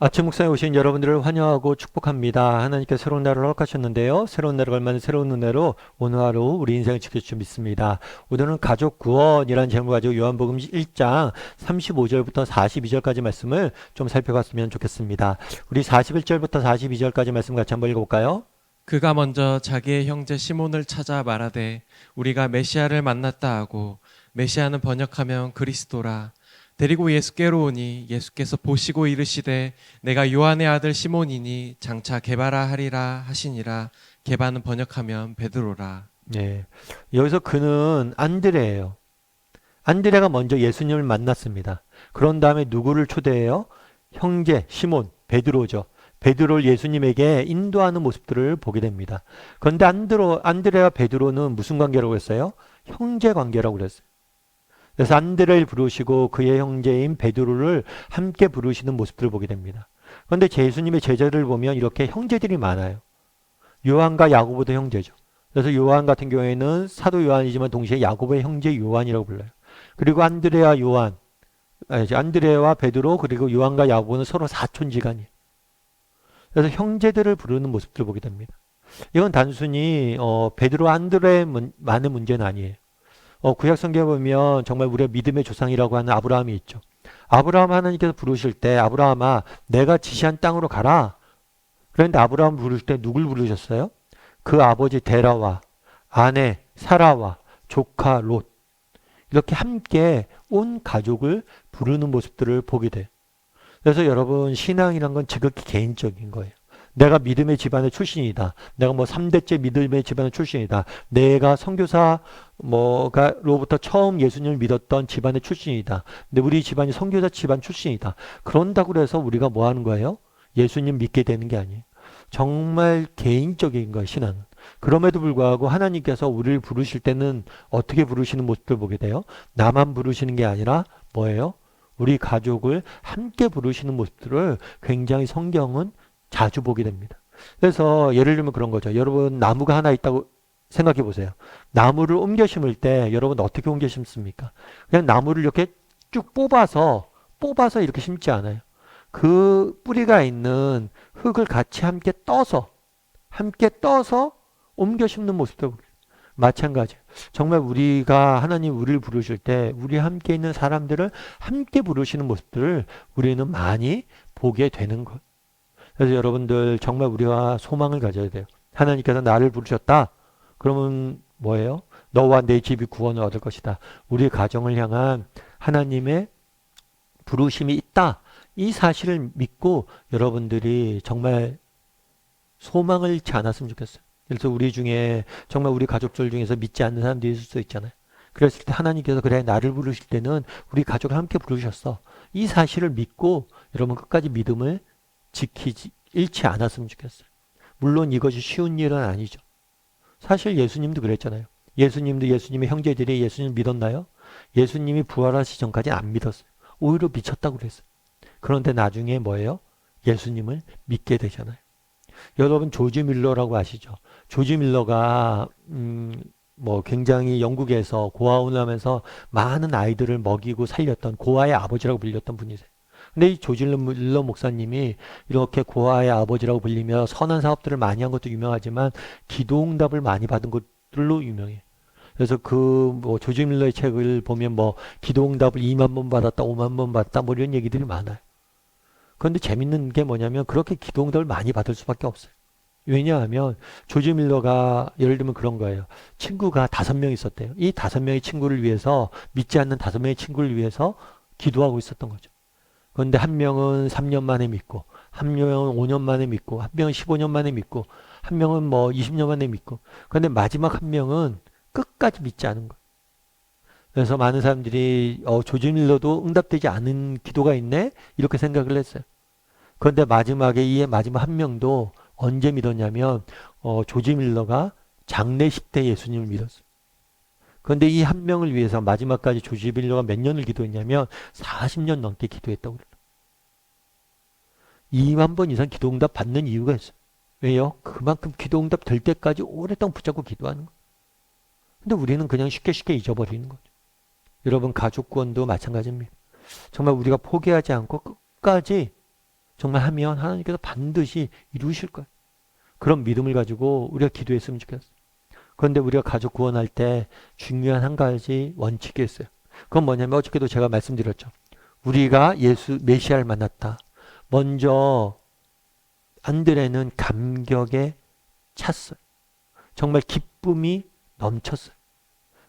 아침 묵상에 오신 여러분들을 환영하고 축복합니다. 하나님께 새로운 날을 허락하셨는데요. 새로운 날을 걸맞는 새로운 은혜로 오늘 하루 우리 인생을 지켜주실 믿습니다. 오늘은 가족 구원이라는 제목을 가지고 요한복음 1장 35절부터 42절까지 말씀을 좀 살펴봤으면 좋겠습니다. 우리 41절부터 42절까지 말씀 같이 한번 읽어볼까요? 그가 먼저 자기의 형제 시몬을 찾아 말하되 우리가 메시아를 만났다 하고, 메시아는 번역하면 그리스도라. 데리고 예수께로 오니 예수께서 보시고 이르시되 내가 요한의 아들 시몬이니 장차 게바라 하리라 하시니라. 게바는 번역하면 베드로라. 네. 여기서 그는 안드레예요. 안드레가 먼저 예수님을 만났습니다. 그런 다음에 누구를 초대해요? 형제 시몬, 베드로죠. 베드로를 예수님에게 인도하는 모습들을 보게 됩니다. 그런데 안드레와 베드로는 무슨 관계라고 했어요? 형제 관계라고 그랬어요. 그래서 안드레를 부르시고 그의 형제인 베드로를 함께 부르시는 모습들을 보게 됩니다. 그런데 예수님의 제자들을 보면 이렇게 형제들이 많아요. 요한과 야고보도 형제죠. 그래서 요한 같은 경우에는 사도 요한이지만 동시에 야고보의 형제 요한이라고 불러요. 그리고 안드레와 베드로 그리고 요한과 야고보는 서로 사촌지간이에요. 그래서 형제들을 부르는 모습들을 보게 됩니다. 이건 단순히 베드로 안드레만의 문제는 아니에요. 구약 성경에 보면 정말 우리가 믿음의 조상이라고 하는 아브라함이 있죠. 아브라함 하나님께서 부르실 때 아브라함아 내가 지시한 땅으로 가라. 그런데 아브라함 부르실 때 누굴 부르셨어요? 그 아버지 데라와 아내 사라와 조카 롯 이렇게 함께 온 가족을 부르는 모습들을 보게 돼요. 그래서 여러분 신앙이란 건 지극히 개인적인 거예요. 내가 믿음의 집안의 출신이다. 내가 뭐 3대째 믿음의 집안의 출신이다. 내가 선교사 로부터 처음 예수님을 믿었던 집안의 출신이다. 근데 우리 집안이 선교사 집안 출신이다. 그런다고 해서 우리가 뭐 하는 거예요? 예수님 믿게 되는 게 아니에요. 정말 개인적인 거예요, 신앙은. 그럼에도 불구하고 하나님께서 우리를 부르실 때는 어떻게 부르시는 모습을 보게 돼요? 나만 부르시는 게 아니라 뭐예요? 우리 가족을 함께 부르시는 모습들을 굉장히 성경은 자주 보게 됩니다. 그래서 예를 들면 그런 거죠. 여러분 나무가 하나 있다고 생각해 보세요. 나무를 옮겨 심을 때 여러분 어떻게 옮겨 심습니까? 그냥 나무를 이렇게 쭉 뽑아서 이렇게 심지 않아요. 그 뿌리가 있는 흙을 같이 함께 떠서 옮겨 심는 모습도 마찬가지예요. 정말 우리가 하나님 우리를 부르실 때 우리 함께 있는 사람들을 함께 부르시는 모습들을 우리는 많이 보게 되는 것. 그래서 여러분들 정말 우리가 소망을 가져야 돼요. 하나님께서 나를 부르셨다. 그러면 뭐예요? 너와 내 집이 구원을 얻을 것이다. 우리 가정을 향한 하나님의 부르심이 있다. 이 사실을 믿고 여러분들이 정말 소망을 잃지 않았으면 좋겠어요. 그래서 우리 중에 정말 우리 가족들 중에서 믿지 않는 사람들이 있을 수 있잖아요. 그랬을 때 하나님께서 그래 나를 부르실 때는 우리 가족을 함께 부르셨어. 이 사실을 믿고 여러분 끝까지 믿음을 잃지 않았으면 좋겠어요. 물론 이것이 쉬운 일은 아니죠. 사실 예수님도 그랬잖아요. 예수님도 예수님의 형제들이 예수님 믿었나요? 예수님이 부활하시기 전까지는 안 믿었어요. 오히려 미쳤다고 그랬어요. 그런데 나중에 뭐예요? 예수님을 믿게 되잖아요. 여러분 조지 밀러라고 아시죠? 조지 밀러가 굉장히 영국에서 고아원을 하면서 많은 아이들을 먹이고 살렸던 고아의 아버지라고 불렸던 분이세요. 근데 이 조지 밀러 목사님이 이렇게 고아의 아버지라고 불리며 선한 사업들을 많이 한 것도 유명하지만 기도응답을 많이 받은 것들로 유명해요. 그래서 조지 밀러의 책을 보면 기도응답을 2만 번 받았다, 5만 번 받았다, 이런 얘기들이 많아요. 그런데 재밌는 게 뭐냐면 그렇게 기도응답을 많이 받을 수밖에 없어요. 왜냐하면 조지 밀러가 예를 들면 그런 거예요. 친구가 5명 있었대요. 이 5명의 친구를 위해서 믿지 않는 5명의 친구를 위해서 기도하고 있었던 거죠. 그런데 한 명은 3년 만에 믿고 한 명은 5년 만에 믿고 한 명은 15년 만에 믿고 한 명은 20년 만에 믿고 그런데 마지막 한 명은 끝까지 믿지 않은 거예요. 그래서 많은 사람들이 조지 밀러도 응답되지 않은 기도가 있네 이렇게 생각을 했어요. 그런데 마지막에 이 마지막 한 명도 언제 믿었냐면 조지 밀러가 장례식 때 예수님을 믿었어요. 그런데 이 한 명을 위해서 마지막까지 조지 밀러가 몇 년을 기도했냐면 40년 넘게 기도했다고 그래요. 2만 번 이상 기도응답 받는 이유가 있어요. 왜요? 그만큼 기도응답 될 때까지 오랫동안 붙잡고 기도하는 거예요. 근데 우리는 그냥 쉽게 잊어버리는 거죠. 여러분 가족 구원도 마찬가지입니다. 정말 우리가 포기하지 않고 끝까지 정말 하면 하나님께서 반드시 이루실 거예요. 그런 믿음을 가지고 우리가 기도했으면 좋겠어요. 그런데 우리가 가족 구원할 때 중요한 한 가지 원칙이 있어요. 그건 뭐냐면 어저께도 제가 말씀드렸죠. 우리가 예수 메시아를 만났다. 먼저 안드레는 감격에 찼어요. 정말 기쁨이 넘쳤어요.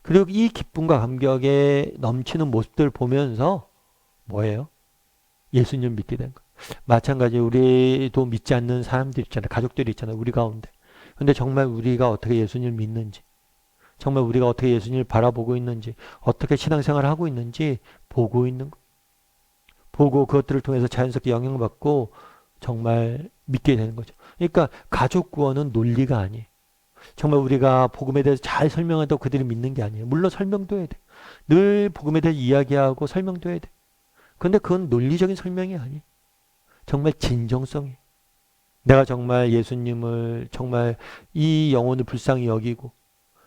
그리고 이 기쁨과 감격에 넘치는 모습들을 보면서 뭐예요? 예수님을 믿게 된 거예요. 마찬가지로 우리도 믿지 않는 사람들 있잖아요. 가족들이 있잖아요. 우리 가운데. 근데 정말 우리가 어떻게 예수님을 믿는지, 정말 우리가 어떻게 예수님을 바라보고 있는지, 어떻게 신앙생활을 하고 있는지 보고 있는 거. 보고 그것들을 통해서 자연스럽게 영향을 받고 정말 믿게 되는 거죠. 그러니까 가족 구원은 논리가 아니에요. 정말 우리가 복음에 대해서 잘 설명한다고 그들이 믿는 게 아니에요. 물론 설명도 해야 돼. 늘 복음에 대해서 이야기하고 설명도 해야 돼. 그런데 그건 논리적인 설명이 아니에요. 정말 진정성이에요. 내가 정말 예수님을 정말 이 영혼을 불쌍히 여기고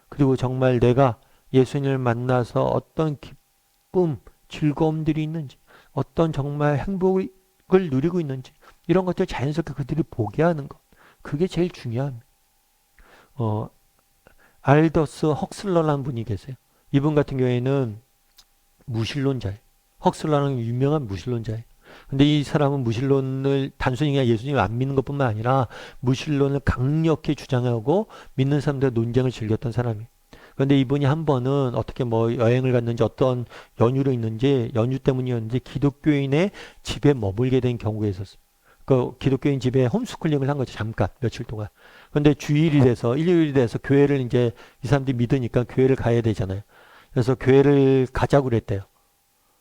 그리고 정말 내가 예수님을 만나서 어떤 기쁨, 즐거움들이 있는지 어떤 정말 행복을 누리고 있는지 이런 것들 자연스럽게 그들이 보게 하는 것. 그게 제일 중요합니다. 알더스 헉슬러라는 분이 계세요. 이분 같은 경우에는 무신론자예요. 헉슬러는 유명한 무신론자예요. 근데 이 사람은 무신론을 단순히 그냥 예수님을 안 믿는 것뿐만 아니라 무신론을 강력히 주장하고 믿는 사람들과 논쟁을 즐겼던 사람이에요. 그런데 이분이 한 번은 어떻게 뭐 여행을 갔는지 어떤 연유로 있는지 연유 때문이었는지 기독교인의 집에 머물게 된 경우가 있었어요. 그 기독교인 집에 홈스쿨링을 한 거죠. 잠깐 며칠 동안. 그런데 주일이 돼서 일요일이 돼서 교회를 이제 이 사람들이 믿으니까 교회를 가야 되잖아요. 그래서 교회를 가자고 그랬대요.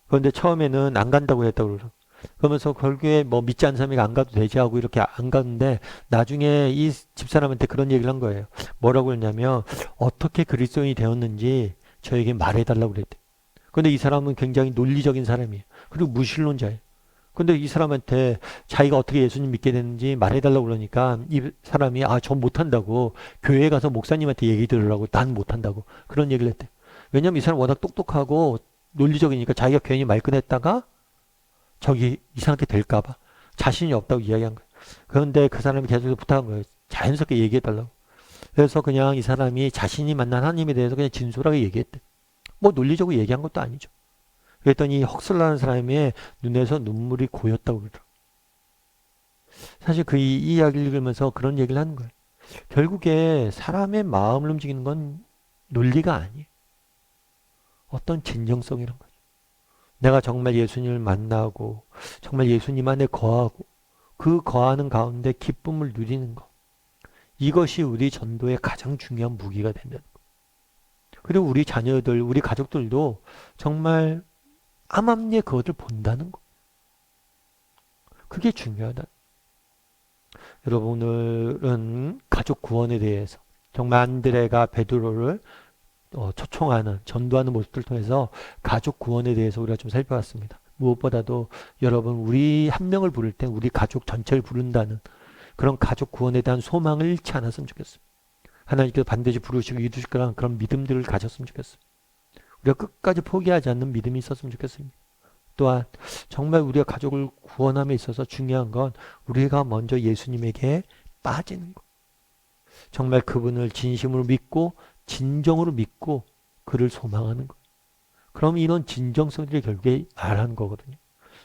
그런데 처음에는 안 간다고 했다고 그러죠. 그러면서 결국에 뭐 믿지 않는 사람이 안 가도 되지 하고 이렇게 안 갔는데 나중에 이 집사람한테 그런 얘기를 한 거예요. 뭐라고 했냐면 어떻게 그리스도인이 되었는지 저에게 말해달라고 그랬대. 근데 이 사람은 굉장히 논리적인 사람이에요. 그리고 무신론자예요. 근데 이 사람한테 자기가 어떻게 예수님 믿게 됐는지 말해달라고 그러니까 이 사람이 저 못한다고 교회에 가서 목사님한테 얘기 들으라고 난 못한다고 그런 얘기를 했대. 왜냐면 이 사람 워낙 똑똑하고 논리적이니까 자기가 괜히 말끝냈다가 저기 이상하게 될까봐 자신이 없다고 이야기한 거예요. 그런데 그 사람이 계속 부탁한 거예요. 자연스럽게 얘기해달라고. 그래서 그냥 이 사람이 자신이 만난 하나님에 대해서 그냥 진솔하게 얘기했대. 뭐 논리적으로 얘기한 것도 아니죠. 그랬더니 헉슬라는 사람의 눈에서 눈물이 고였다고 그러더라고요. 사실 그 이 이야기를 읽으면서 그런 얘기를 하는 거예요. 결국에 사람의 마음을 움직이는 건 논리가 아니에요. 어떤 진정성이란 거죠. 내가 정말 예수님을 만나고 정말 예수님 안에 거하고 그 거하는 가운데 기쁨을 누리는 것. 이것이 우리 전도의 가장 중요한 무기가 된다는 것. 그리고 우리 자녀들, 우리 가족들도 정말 암암리에 그것을 본다는 것. 그게 중요하다. 여러분 오늘은 가족 구원에 대해서 정말 안드레가 베드로를 초청하는 전도하는 모습들을 통해서 가족 구원에 대해서 우리가 좀 살펴봤습니다. 무엇보다도 여러분 우리 한 명을 부를 때 우리 가족 전체를 부른다는 그런 가족 구원에 대한 소망을 잃지 않았으면 좋겠어요. 하나님께서 반드시 부르시고 이루실 거라는 그런 믿음들을 가졌으면 좋겠어요. 우리가 끝까지 포기하지 않는 믿음이 있었으면 좋겠습니다. 또한 정말 우리가 가족을 구원함에 있어서 중요한 건 우리가 먼저 예수님에게 빠지는 것. 정말 그분을 진심으로 믿고 진정으로 믿고 그를 소망하는 것. 그럼 이런 진정성들이 결국에 말하는 거거든요.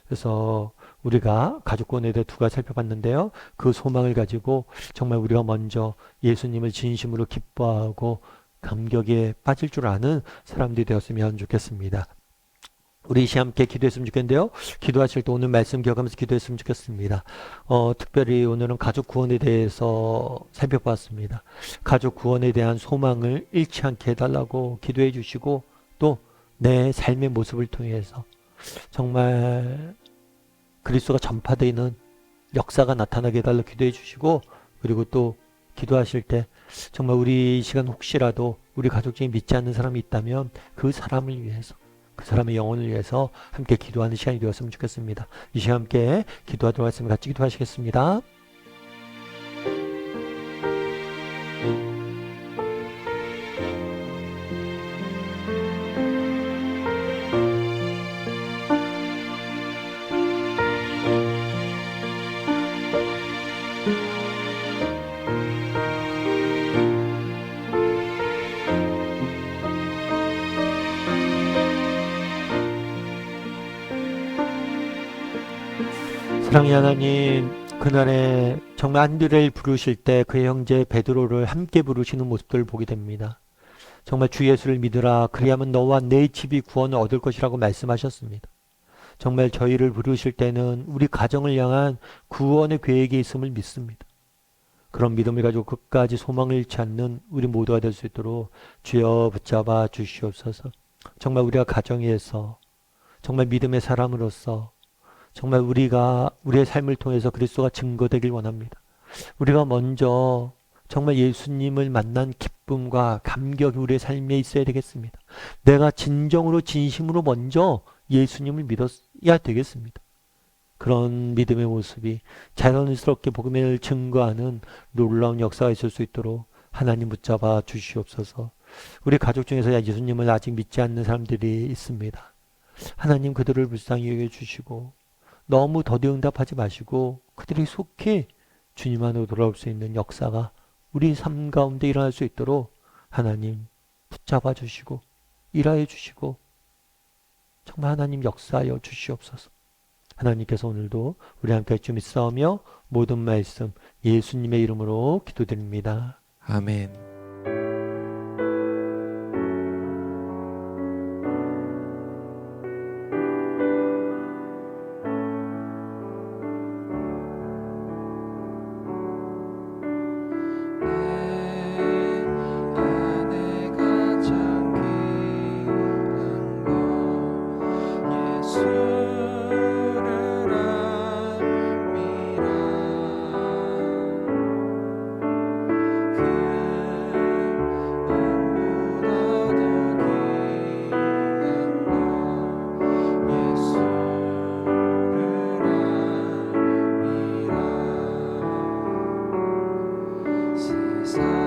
그래서 우리가 가족권에 대해 두 가지 살펴봤는데요. 그 소망을 가지고 정말 우리가 먼저 예수님을 진심으로 기뻐하고 감격에 빠질 줄 아는 사람들이 되었으면 좋겠습니다. 우리 함께 기도했으면 좋겠는데요. 기도하실 때 오늘 말씀 기억하면서 기도했으면 좋겠습니다. 특별히 오늘은 가족 구원에 대해서 살펴봤습니다. 가족 구원에 대한 소망을 잃지 않게 해달라고 기도해 주시고 또 내 삶의 모습을 통해서 정말 그리스도가 전파되는 역사가 나타나게 해달라고 기도해 주시고 그리고 또 기도하실 때 정말 우리 시간 혹시라도 우리 가족 중에 믿지 않는 사람이 있다면 그 사람을 위해서 그 사람의 영혼을 위해서 함께 기도하는 시간이 되었으면 좋겠습니다. 이 시간 함께 기도하도록 하겠습니다. 같이 기도하시겠습니다. 사랑의 하나님, 그날에 정말 안드레를 부르실 때 그의 형제 베드로를 함께 부르시는 모습들을 보게 됩니다. 정말 주 예수를 믿으라, 그리하면 너와 내 집이 구원을 얻을 것이라고 말씀하셨습니다. 정말 저희를 부르실 때는 우리 가정을 향한 구원의 계획이 있음을 믿습니다. 그런 믿음을 가지고 끝까지 소망을 잃지 않는 우리 모두가 될 수 있도록 주여 붙잡아 주시옵소서. 정말 우리가 가정에서 정말 믿음의 사람으로서 정말 우리가 우리의 삶을 통해서 그리스도가 증거되길 원합니다. 우리가 먼저 정말 예수님을 만난 기쁨과 감격이 우리의 삶에 있어야 되겠습니다. 내가 진정으로 진심으로 먼저 예수님을 믿어야 되겠습니다. 그런 믿음의 모습이 자연스럽게 복음을 증거하는 놀라운 역사가 있을 수 있도록 하나님 붙잡아 주시옵소서. 우리 가족 중에서 예수님을 아직 믿지 않는 사람들이 있습니다. 하나님 그들을 불쌍히 여겨주시고 너무 더디 응답하지 마시고 그들이 속히 주님 안으로 돌아올 수 있는 역사가 우리 삶 가운데 일어날 수 있도록 하나님 붙잡아 주시고 일하여 주시고 정말 하나님 역사하여 주시옵소서. 하나님께서 오늘도 우리 함께 주 믿사오며 모든 말씀 예수님의 이름으로 기도드립니다. 아멘. 세상